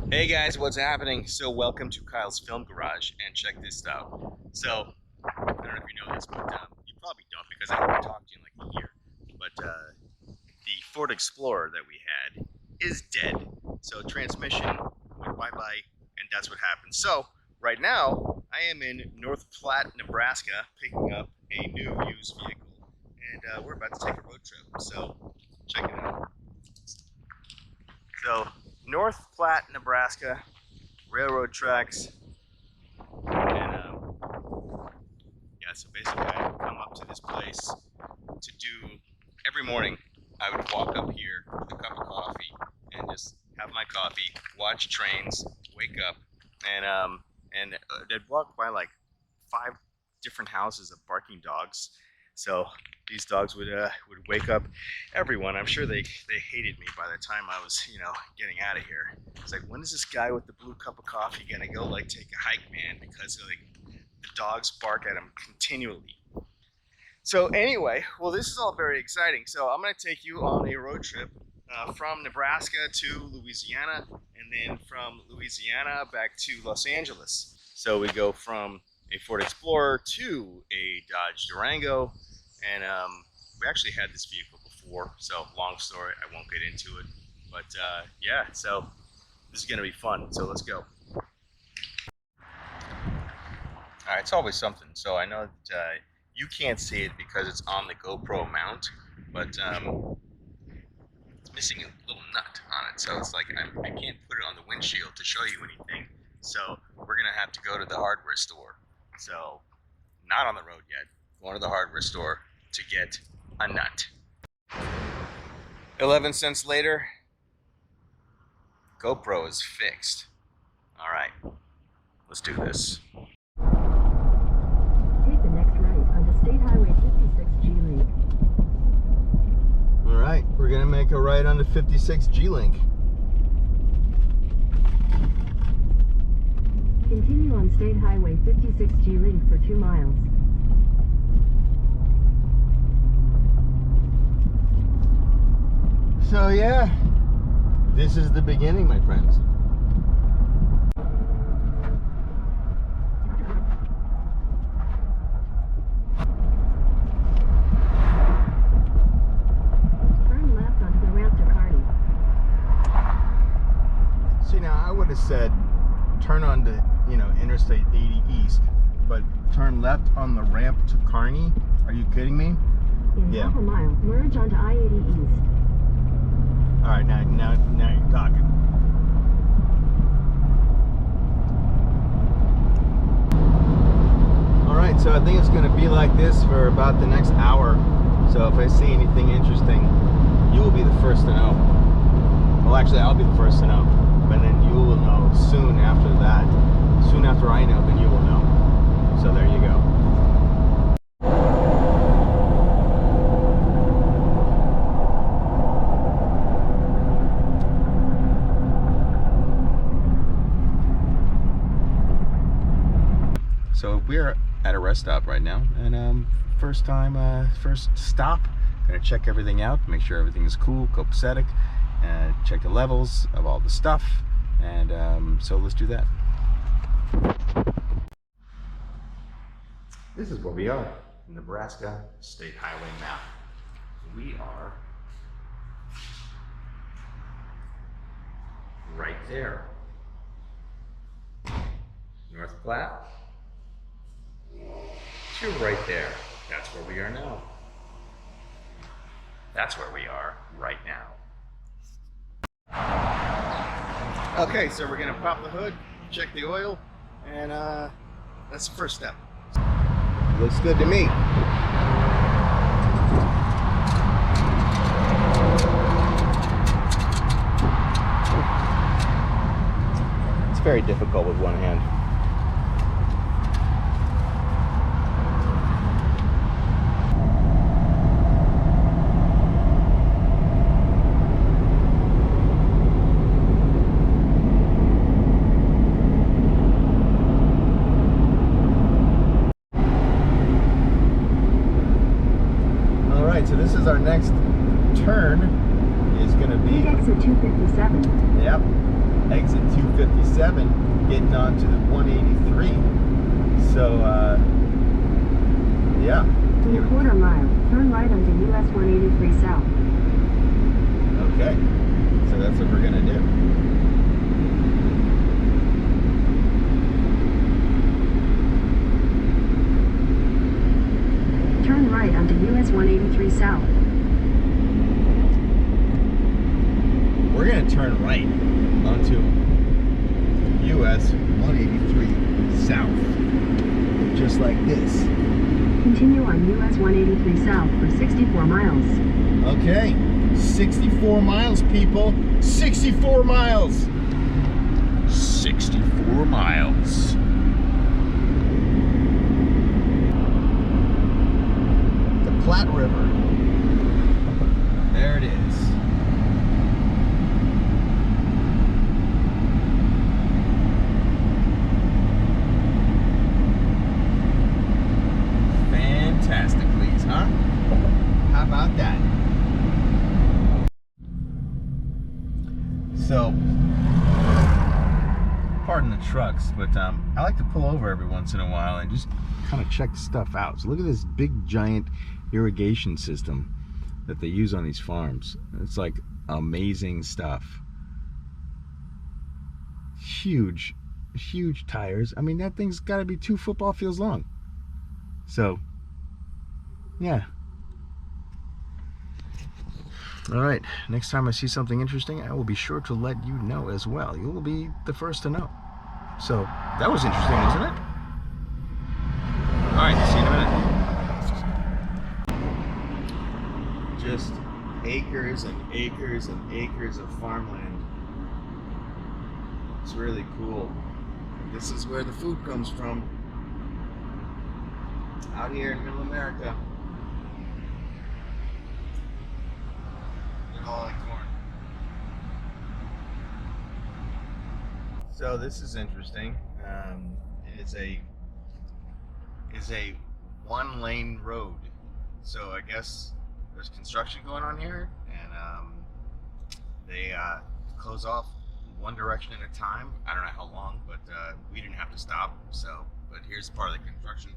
Hey guys, what's happening? So welcome to Kyle's Film Garage, and check this out. So I don't know if you know this, but you probably don't because I haven't talked to you in like a year. But the Ford Explorer that we had is dead. So transmission went bye-bye, and that's what happened. So right now I am in North Platte, Nebraska, picking up a new used vehicle, and we're about to take a road trip. So check it out. So North Platte, Nebraska, railroad tracks, and yeah. So basically, I would come up to this place to do every morning. I would walk up here with a cup of coffee and just have my coffee, watch trains, wake up, and I'd walk by like 5 different houses of barking dogs. So these dogs would wake up everyone. I'm sure they hated me by the time I was getting out of here. It's like, when is this guy with the blue cup of coffee gonna go like take a hike, man? Because like the dogs bark at him continually. So anyway, well, this is all very exciting. So I'm gonna take you on a road trip from Nebraska to Louisiana, and then from Louisiana back to Los Angeles. So we go from a Ford Explorer to a Dodge Durango, and we actually had this vehicle before, so long story, I won't get into it. But yeah, so this is gonna be fun. So let's go. All right, it's always something. So I know that you can't see it because it's on the GoPro mount, but it's missing a little nut on it. So it's like I can't put it on the windshield to show you anything. So we're gonna have to go to the hardware store. So not on the road yet. Going to the hardware store to get a nut. 11 cents later, GoPro is fixed. All right, let's do this. Take the next right onto State Highway 56G Link. All right, we're gonna make a right onto 56G Link. Continue on State Highway 56G Link for 2 miles. So yeah, this is the beginning, my friends. Turn left onto the ramp to Kearney. See, now I would have said turn on to, Interstate 80 East, but turn left on the ramp to Kearney? Are you kidding me? In Yeah. half a mile, merge onto I-80 East. All right, now you're talking. All right, so I think it's gonna be like this for about the next hour. So if I see anything interesting, you will be the first to know. Well, actually, I'll be the first to know, but then you will know soon after that. Soon after I know, then you will know. So there you go. So we're at a rest stop right now, and first stop. Gonna check everything out, make sure everything is cool, copacetic, check the levels of all the stuff, and so let's do that. This is where we are, Nebraska State Highway map. We are right there. North Platte. You're right there. That's where we are now. That's where we are right now. Okay, so we're gonna pop the hood, check the oil, and that's the first step. Looks good to me. It's very difficult with one hand. So this is our next turn, is going to be Big exit 257. Yep. exit 257, getting onto the 183. So, yeah. In a quarter mile, turn right onto US 183 South. Okay, so that's what we're gonna do. Turn right onto US 183 South. We're gonna turn right onto US 183 South, just like this. Continue on US 183 South for 64 miles. Okay, 64 miles, people. 64 miles. 64 miles. The Platte River. There it is. Fantastic, please, huh? How about that? So, pardon the trucks, but I like to pull over every once in a while and just kind of check stuff out. So look at this big giant irrigation system that they use on these farms. It's like amazing stuff. Huge tires. I mean, that thing's got to be 2 football fields long. So, yeah. All right, next time I see something interesting, I will be sure to let you know as well. You will be the first to know. So, that was interesting, isn't it? All right, see you in a minute. Just acres and acres and acres of farmland. It's really cool. This is where the food comes from. Out here in Middle America. All like corn. So this is interesting. It's a 1-lane road. So I guess there's construction going on here, and they close off one direction at a time. I don't know how long, but we didn't have to stop. So, but here's part of the construction.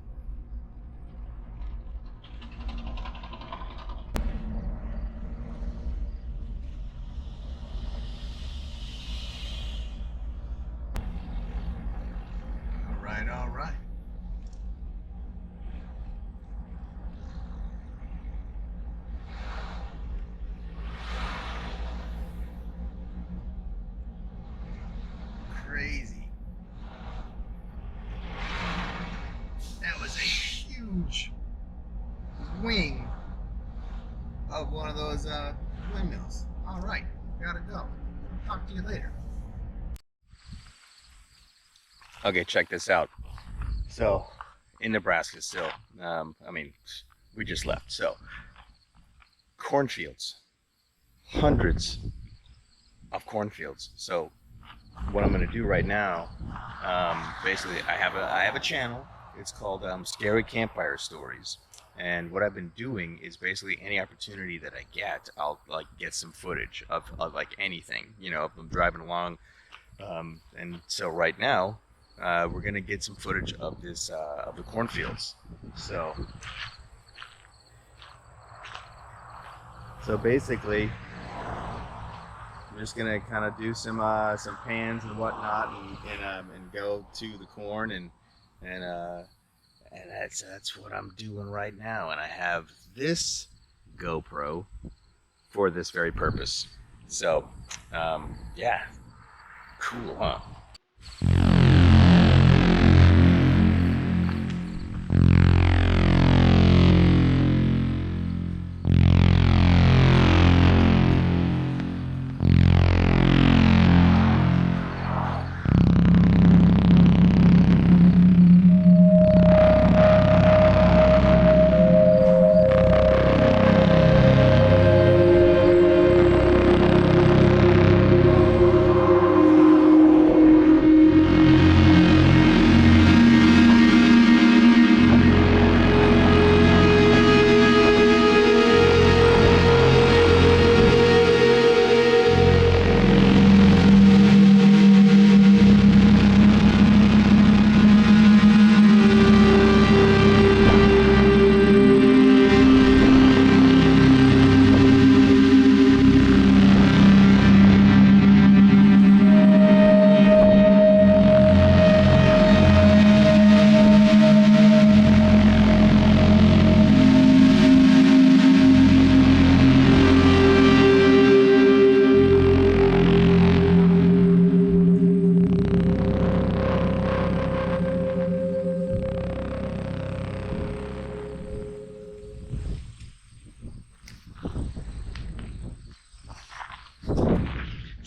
All right. Crazy. That was a huge wing of one of those windmills. All right, gotta go. Talk to you later. Okay, check this out. So, in Nebraska still, I mean, we just left. So, cornfields, hundreds of cornfields. So, what I'm going to do right now, basically, I have a channel. It's called Scary Campfire Stories. And what I've been doing is basically any opportunity that I get, I'll like get some footage of like anything, you know, if I'm driving along. And so right now, we're gonna get some footage of this of the cornfields. So basically, I'm just gonna kind of do some pans and whatnot, and go to the corn, and that's what I'm doing right now. And I have this GoPro for this very purpose. So yeah, cool, huh?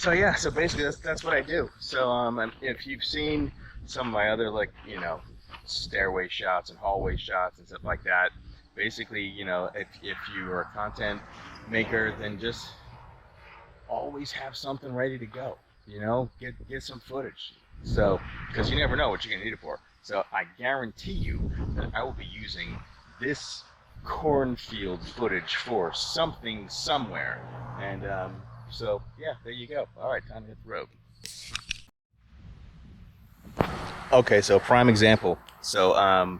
So yeah, so basically that's what I do. So and if you've seen some of my other, like, stairway shots and hallway shots and stuff like that, basically, if you are a content maker, then just always have something ready to go. Get some footage. So, because you never know what you're gonna need it for. So I guarantee you that I will be using this cornfield footage for something somewhere. And so yeah, there you go. All right, time to hit the road. Okay, so prime example. So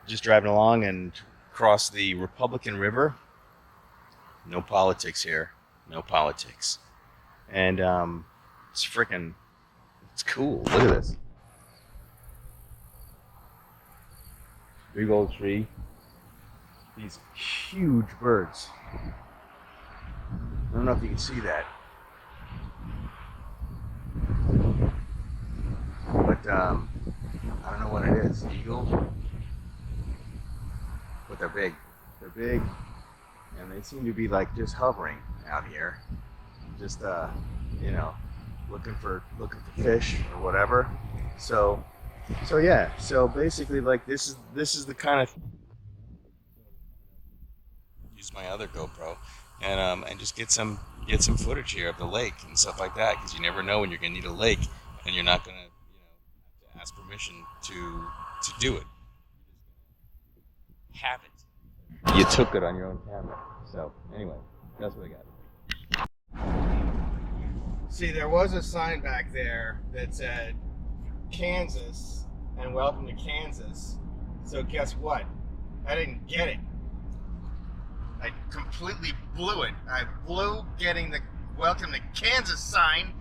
just driving along and cross the Republican River. No politics here. No politics. And it's cool. Look at this. Big old tree. These huge birds. I don't know if you can see that. But I don't know what it is. Eagles? But they're big. They're big. And they seem to be like just hovering out here. Just looking for fish or whatever. So yeah. So basically, like, this is the kind of, use my other GoPro and just get some footage here of the lake and stuff like that, because you never know when you're gonna need a lake and you're not gonna have to ask permission to do it. Have it. You took it on your own camera. So anyway, that's what I got. See, there was a sign back there that said Kansas and welcome to Kansas. So guess what? I didn't get it. I completely blew it. I blew getting the welcome to Kansas sign,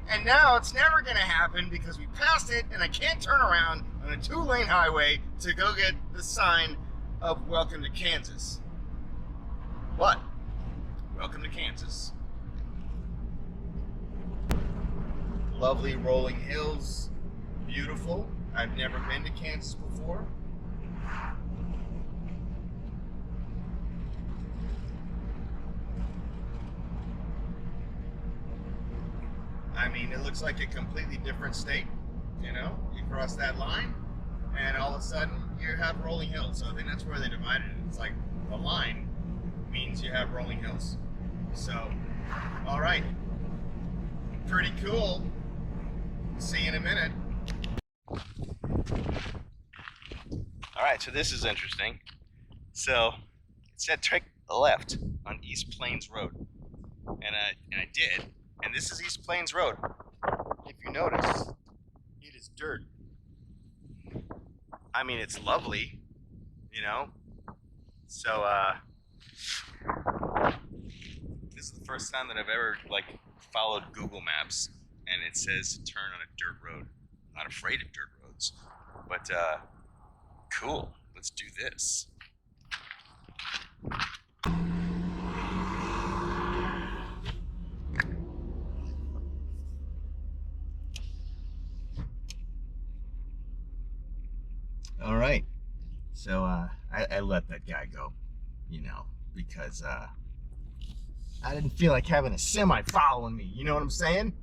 and now it's never going to happen because we passed it and I can't turn around on a 2-lane highway to go get the sign of welcome to Kansas. But welcome to Kansas. Lovely rolling hills, beautiful. I've never been to Kansas before. I mean, it looks like a completely different state. You cross that line, and all of a sudden you have rolling hills. So I think that's where they divided it. It's like the line means you have rolling hills. So, all right, pretty cool. See you in a minute. All right, so this is interesting. So it said take a left on East Plains Road, and I did. And this is East Plains Road. If you notice, it is dirt. I mean, it's lovely, So this is the first time that I've ever followed Google Maps, and it says to turn on a dirt road. I'm not afraid of dirt roads, but cool. Let's do this. All right, so I let that guy go, because I didn't feel like having a semi following me. You know what I'm saying?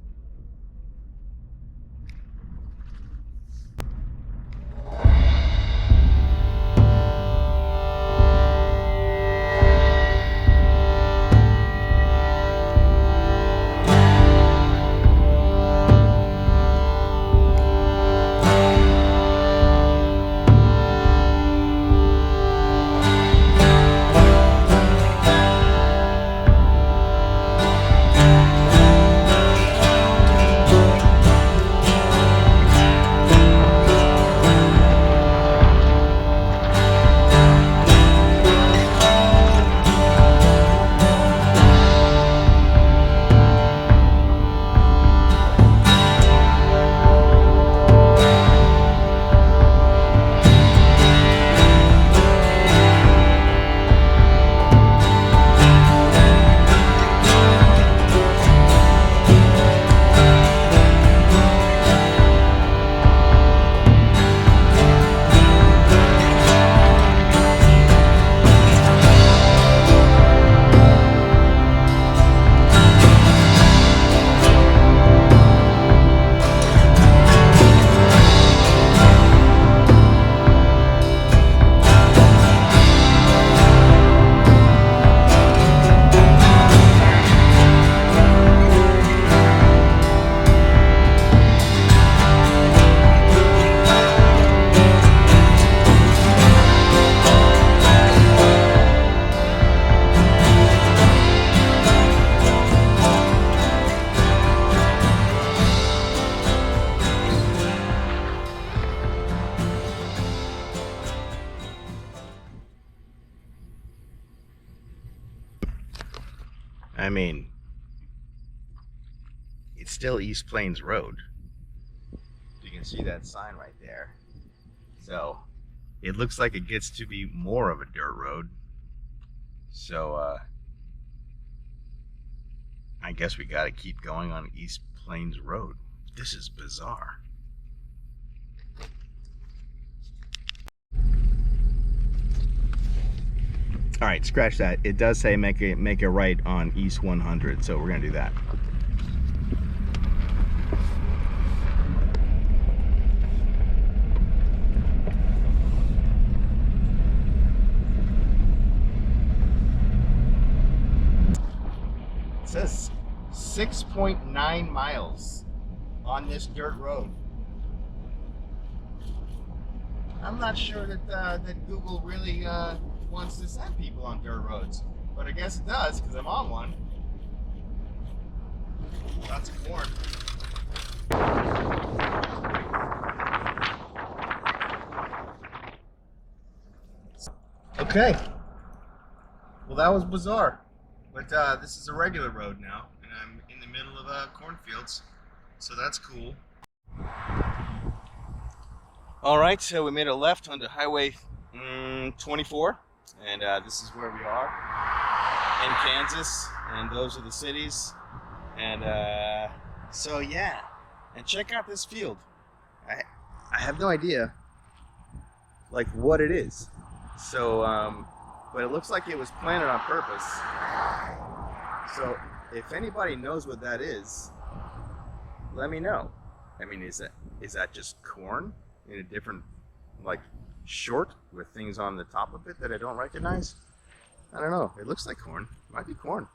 mean, it's still East Plains Road. You can see that sign right there. So it looks like it gets to be more of a dirt road. So I guess we got to keep going on East Plains Road. This is bizarre. All right, scratch that. It does say make a right on East 100, so we're gonna do that. It says 6.9 miles on this dirt road. I'm not sure that Google really wants to send people on dirt roads, but I guess it does because I'm on one. Lots of corn. Okay. Well, that was bizarre, but this is a regular road now, and I'm in the middle of cornfields, so that's cool. All right, so we made a left onto Highway 24. And this is where we are in Kansas, and those are the cities. And so yeah, and check out this field. I have no idea like what it is. So but it looks like it was planted on purpose. So if anybody knows what that is, let me know. I mean, is that just corn in a different like short with things on the top of it that I don't recognize? I don't know. It looks like corn. It might be corn.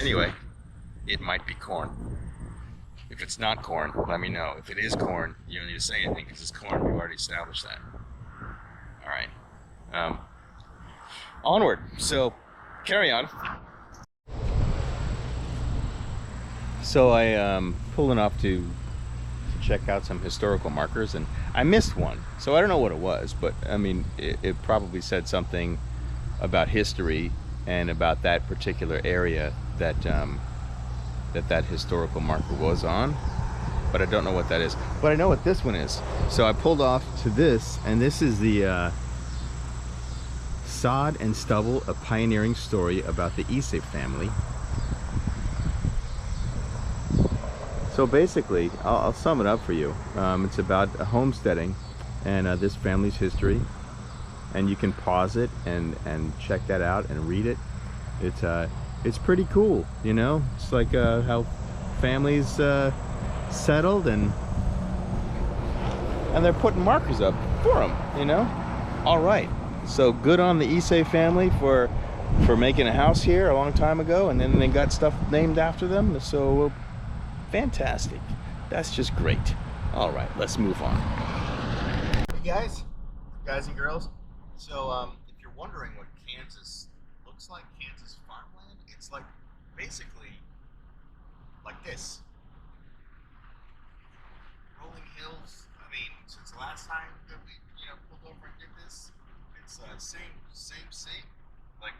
Anyway, it might be corn. If it's not corn, let me know. If it is corn, you don't need to say anything because it's corn. We've already established that. All right. Onward. So, carry on. So I pulling off to check out some historical markers, and I missed one, so I don't know what it was, but I mean it probably said something about history and about that particular area that that historical marker was on, but I don't know what that is. But I know what this one is, so I pulled off to this, and this is the Sod and Stubble, a pioneering story about the Issei family. So basically, I'll sum it up for you. It's about homesteading and this family's history, and you can pause it and check that out and read it. It's pretty cool, you know. It's like how families settled, and they're putting markers up for them, you know. All right, so good on the Issei family for making a house here a long time ago, and then they got stuff named after them. So. Fantastic. That's just great. All right, let's move on. Hey guys and girls. So if you're wondering what Kansas looks like, Kansas farmland, it's like basically like this. Rolling hills. I mean, since the last time that we pulled over and did this, it's same, like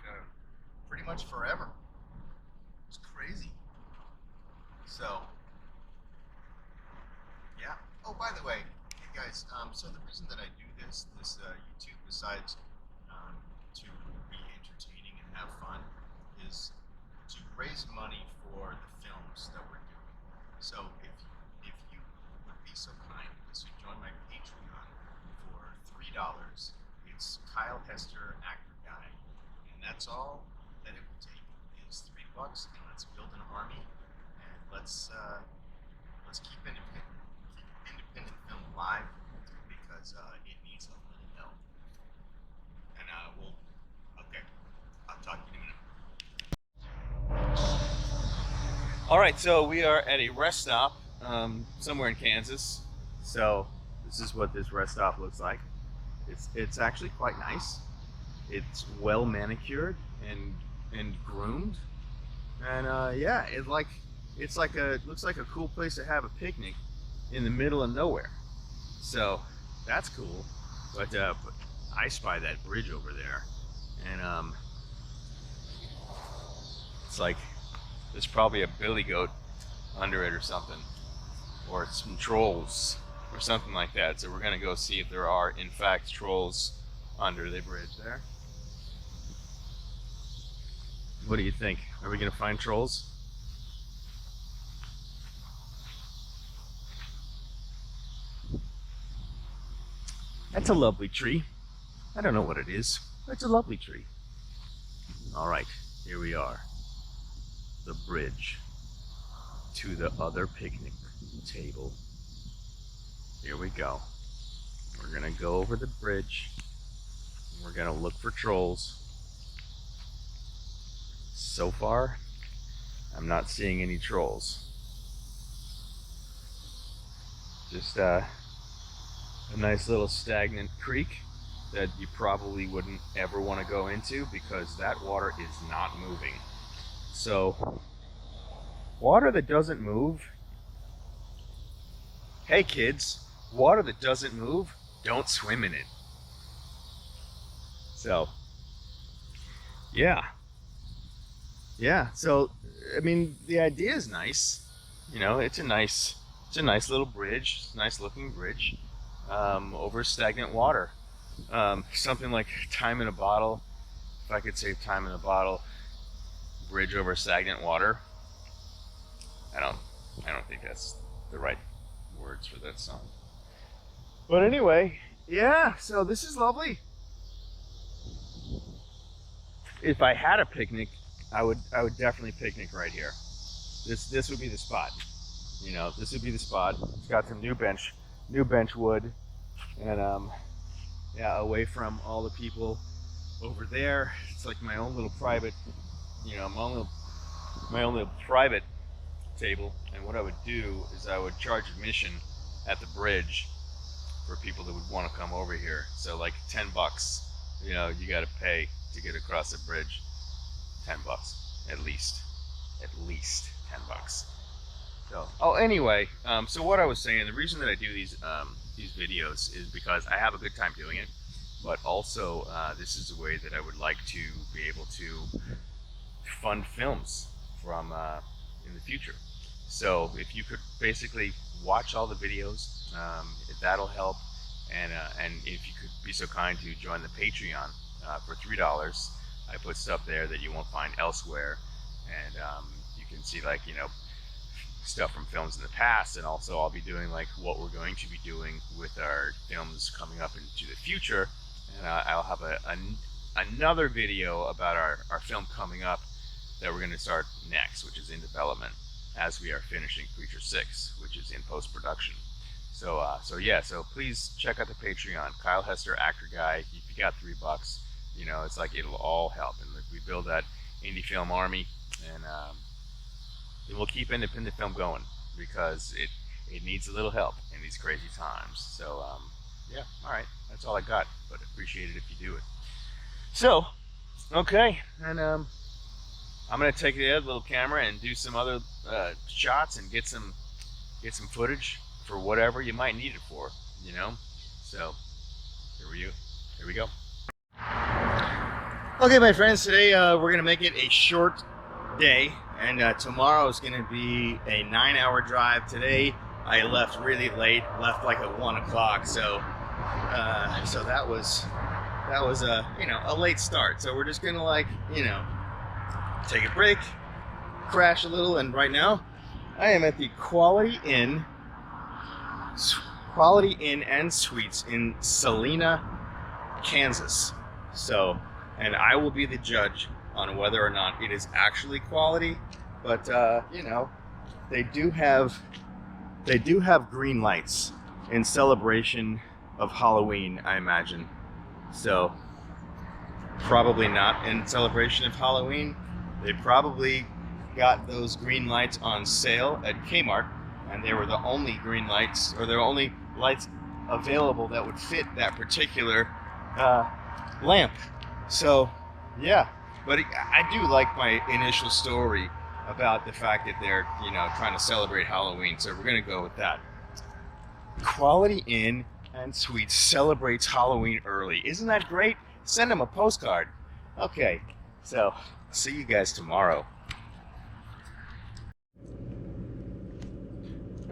pretty much forever. It's crazy. So yeah. Oh, by the way, hey guys, so the reason that I do this YouTube, besides to be entertaining and have fun, is to raise money for the films that we're doing. So if you would be so kind as to join my Patreon for $3, it's Kyle Hester, Actor Guy, and that's all that it would take is $3, and let's build an army, and let's keep independent film alive, because it needs a little help. And okay, I'll talk to you in a minute. All right, so we are at a rest stop somewhere in Kansas. So this is what this rest stop looks like. It's actually quite nice. It's well manicured and groomed, and yeah, it looks like a cool place to have a picnic in the middle of nowhere. So that's cool. But I spy that bridge over there, and it's like There's probably a billy goat under it or something, or some trolls or something like that. So we're gonna go see if there are in fact trolls under the bridge there. What do you think? Are we gonna find trolls? That's a lovely tree. I don't know what it is. It's a lovely tree. All right, here we are. The bridge to the other picnic table. Here we go. We're gonna go over the bridge. And we're gonna look for trolls. So far, I'm not seeing any trolls. Just a nice little stagnant creek that you probably wouldn't ever want to go into because that water is not moving. So, water that doesn't move. Hey kids, water that doesn't move, don't swim in it. So, yeah. So, I mean, the idea is nice. You know, it's a nice little bridge, it's a nice looking bridge over stagnant water. Something like time in a bottle. If I could say time in a bottle, bridge over stagnant water. I don't think that's the right words for that song. But anyway, yeah, so this is lovely. If I had a picnic, I would definitely picnic right here. This would be the spot. You know, this would be the spot. It's got some new bench wood, and yeah, away from all the people over there. It's like my own little private, you know, my own little private table. And what I would do is I would charge admission at the bridge for people that would want to come over here. So like $10, you know, you got to pay to get across the bridge. $10 at least $10. So, oh, anyway, so what I was saying, the reason that I do these videos is because I have a good time doing it, but also this is a way that I would like to be able to fund films from in the future. So if you could basically watch all the videos, that'll help, and if you could be so kind to join the Patreon for $3, I put stuff there that you won't find elsewhere, and you can see, like, you know, stuff from films in the past, and also I'll be doing like what we're going to be doing with our films coming up into the future, and I'll have another video about our film coming up that we're going to start next, which is in development as we are finishing Creature 6, which is in post-production. So yeah, so please check out the Patreon, Kyle Hester Actor Guy. If you got $3, you know, it's like it'll all help, and we build that indie film army, and we'll keep independent film going because it needs a little help in these crazy times. So yeah, all right, that's all I got, but appreciate it if you do it. So, okay, and I'm gonna take the other little camera and do some other shots and get some footage for whatever you might need it for, you know. So here we go. Okay, my friends, today we're gonna make it a short day, and tomorrow is gonna be a 9-hour drive. Today I left really late, left like at 1 o'clock, so that was a, you know, a late start. So we're just gonna, like, you know, take a break, crash a little, and right now I am at the Quality Inn and Suites in Salina, Kansas. So, and I will be the judge on whether or not it is actually quality, but you know, they do have green lights in celebration of Halloween, I imagine. So probably not in celebration of Halloween. They probably got those green lights on sale at Kmart, and they were the only green lights, or the only lights available that would fit that particular lamp. So yeah, but I do like my initial story about the fact that they're, you know, trying to celebrate Halloween, so we're gonna go with that. Quality Inn and Suites celebrates Halloween early. Isn't that great? Send them a postcard. Okay, so see you guys tomorrow.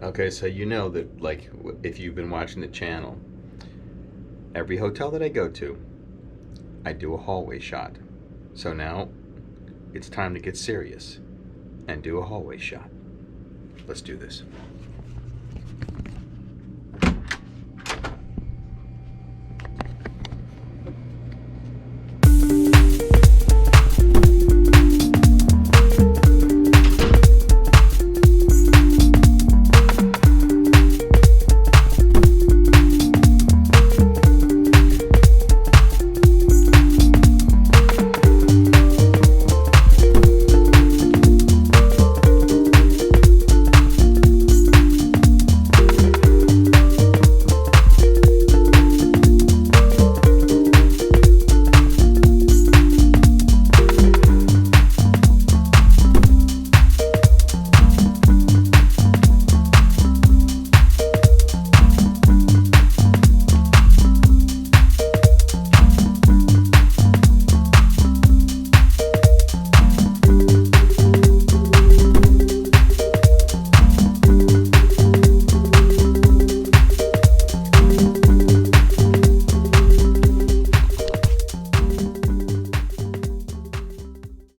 Okay, so you know that, like, if you've been watching the channel, every hotel that I go to, I do a hallway shot. So now it's time to get serious and do a hallway shot. Let's do this.